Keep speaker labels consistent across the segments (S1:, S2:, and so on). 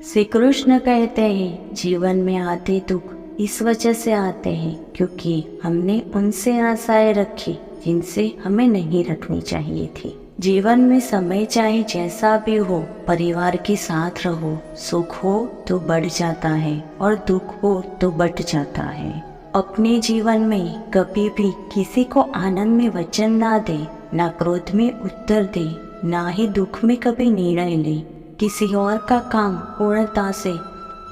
S1: श्री कृष्ण कहते हैं जीवन में आते दुख इस वजह से आते हैं क्योंकि हमने उनसे आशाएं रखी जिनसे हमें नहीं रखनी चाहिए थी। जीवन में समय चाहे जैसा भी हो, परिवार के साथ रहो। सुख हो तो बढ़ जाता है और दुख हो तो बढ़ जाता है। अपने जीवन में कभी भी किसी को आनंद में वचन ना दे, ना क्रोध में उत्तर दे, ना ही दुख में कभी निर्णय ले। किसी और का काम पूर्णता से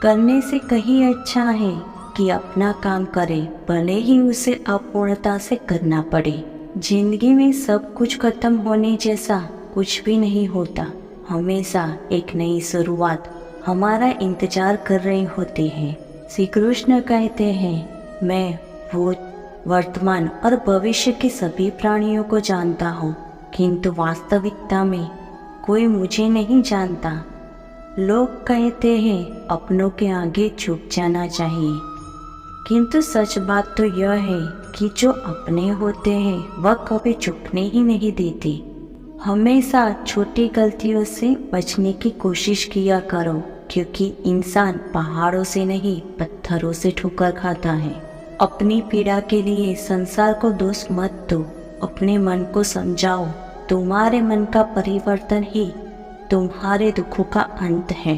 S1: करने से कहीं अच्छा है कि अपना काम करे, भले ही उसे अपूर्णता से करना पड़े। जिंदगी में सब कुछ खत्म होने जैसा कुछ भी नहीं होता। हमेशा एक नई शुरुआत हमारा इंतजार कर रही होती है। श्री कृष्ण कहते हैं, मैं भूत, वर्तमान और भविष्य के सभी प्राणियों को जानता हूँ, किंतु वास्तविकता में कोई मुझे नहीं जानता। लोग कहते हैं अपनों के आगे झुक जाना चाहिए, किंतु सच बात तो यह है कि जो अपने होते हैं वह कभी झुकने ही नहीं देते। हमेशा छोटी गलतियों से बचने की कोशिश किया करो, क्योंकि इंसान पहाड़ों से नहीं पत्थरों से ठोकर खाता है। अपनी पीड़ा के लिए संसार को दोष मत दो, अपने मन को समझाओ। तुम्हारे मन का परिवर्तन ही तुम्हारे दुखों का अंत है।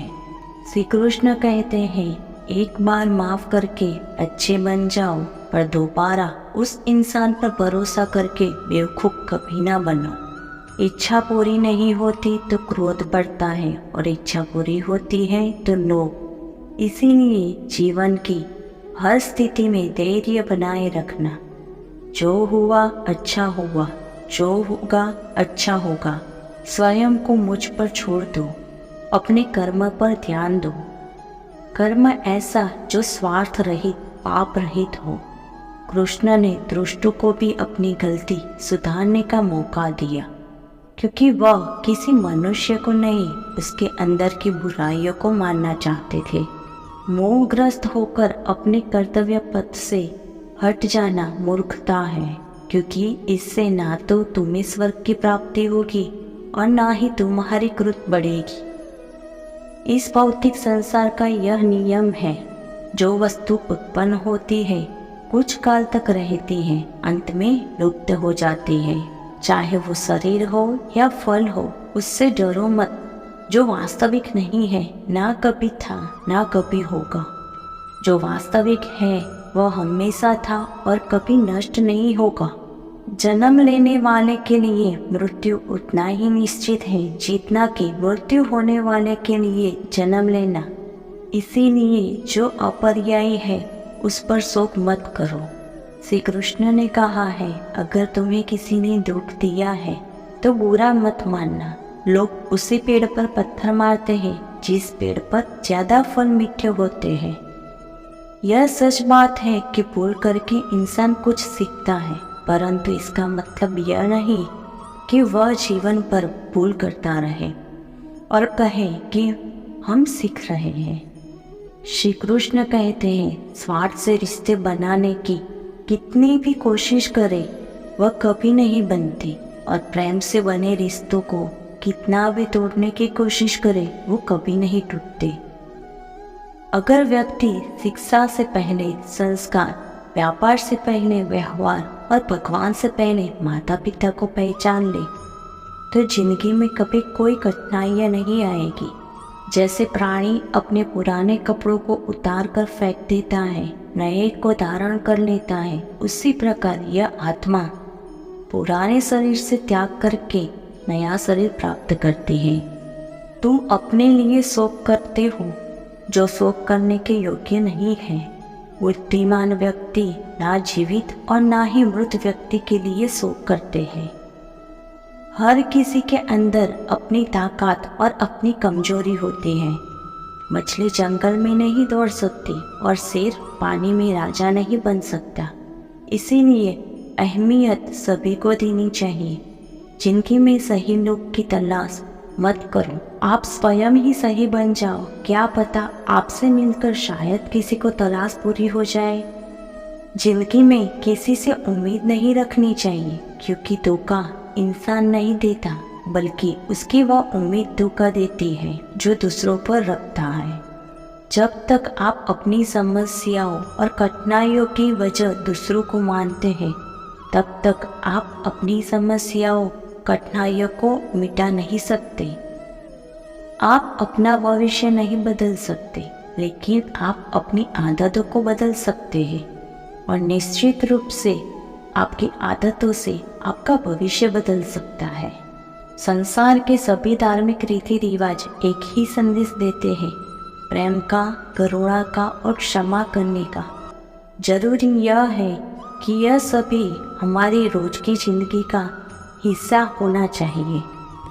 S1: श्री कृष्ण कहते हैं, एक बार माफ करके अच्छे बन जाओ, पर दोबारा उस इंसान पर भरोसा करके बेवकूफ कभी ना बनो। इच्छा पूरी नहीं होती तो क्रोध बढ़ता है और इच्छा पूरी होती है तो लोभ। इसीलिए जीवन की हर स्थिति में धैर्य बनाए रखना। जो हुआ अच्छा हुआ, जो होगा अच्छा होगा। स्वयं को मुझ पर छोड़ दो, अपने कर्म पर ध्यान दो। कर्म ऐसा जो स्वार्थ रहित, पाप रहित हो। कृष्ण ने दुष्ट को भी अपनी गलती सुधारने का मौका दिया, क्योंकि वह किसी मनुष्य को नहीं, उसके अंदर की बुराइयों को मानना चाहते थे। मोहग्रस्त होकर अपने कर्तव्य पथ से हट जाना मूर्खता है, क्योंकि इससे ना तो तुम्हें स्वर्ग की प्राप्ति होगी और ना ही तुम्हारी कृत बढ़ेगी। इस भौतिक संसार का यह नियम है, जो वस्तु उत्पन्न होती है कुछ काल तक रहती है, अंत में लुप्त हो जाती है। चाहे वो शरीर हो या फल हो, उससे डरो मत। जो वास्तविक नहीं है ना कभी था ना कभी होगा। जो वास्तविक है वह हमेशा था और कभी नष्ट नहीं होगा। जन्म लेने वाले के लिए मृत्यु उतना ही निश्चित है जितना कि मृत्यु होने वाले के लिए जन्म लेना। इसीलिए जो अपर्यायी है उस पर शोक मत करो। श्री कृष्ण ने कहा है, अगर तुम्हें किसी ने दुख दिया है तो बुरा मत मानना। लोग उसी पेड़ पर पत्थर मारते हैं जिस पेड़ पर ज्यादा फल मीठे होते हैं। यह सच बात है कि भूल करके इंसान कुछ सीखता है, परंतु इसका मतलब यह नहीं कि वह जीवन पर भूल करता रहे और कहे कि हम सीख रहे हैं। श्री कृष्ण कहते हैं, स्वार्थ से रिश्ते बनाने की कितनी भी कोशिश करे वह कभी नहीं बनती, और प्रेम से बने रिश्तों को कितना भी तोड़ने की कोशिश करे वो कभी नहीं टूटते। अगर व्यक्ति शिक्षा से पहले संस्कार, व्यापार से पहले व्यवहार और भगवान से पहले माता पिता को पहचान ले तो जिंदगी में कभी कोई कठिनाइयाँ नहीं आएगी। जैसे प्राणी अपने पुराने कपड़ों को उतार कर फेंक देता है, नए को धारण कर लेता है, उसी प्रकार यह आत्मा पुराने शरीर से त्याग करके नया शरीर प्राप्त करती है। तुम अपने लिए शोक करते हो जो शोक करने के योग्य नहीं है। बुद्धिमान व्यक्ति ना जीवित और ना ही मृत व्यक्ति के लिए शोक करते हैं। हर किसी के अंदर अपनी ताकत और अपनी कमजोरी होती है। मछली जंगल में नहीं दौड़ सकती और शेर पानी में राजा नहीं बन सकता। इसीलिए अहमियत सभी को देनी चाहिए। जिंदगी में सही लोग की तलाश मत करो, आप स्वयं ही सही बन जाओ। क्या पता आपसे मिलकर शायद किसी को तलाश पूरी हो जाए। जिंदगी में किसी से उम्मीद नहीं रखनी चाहिए, क्योंकि धोखा इंसान नहीं देता, बल्कि उसकी वह उम्मीद धोखा देती है जो दूसरों पर रखता है। जब तक आप अपनी समस्याओं और कठिनाइयों की वजह दूसरों को मानते हैं, तब तक आप अपनी समस्याओं कठिनाइयों को मिटा नहीं सकते। आप अपना भविष्य नहीं बदल सकते, लेकिन आप अपनी आदतों को बदल सकते हैं, और निश्चित रूप से आपकी आदतों से आपका भविष्य बदल सकता है। संसार के सभी धार्मिक रीति रिवाज एक ही संदेश देते हैं, प्रेम का, करुणा का और क्षमा करने का। जरूरी यह है कि यह सभी हमारी रोज की जिंदगी का हिस्सा होना चाहिए।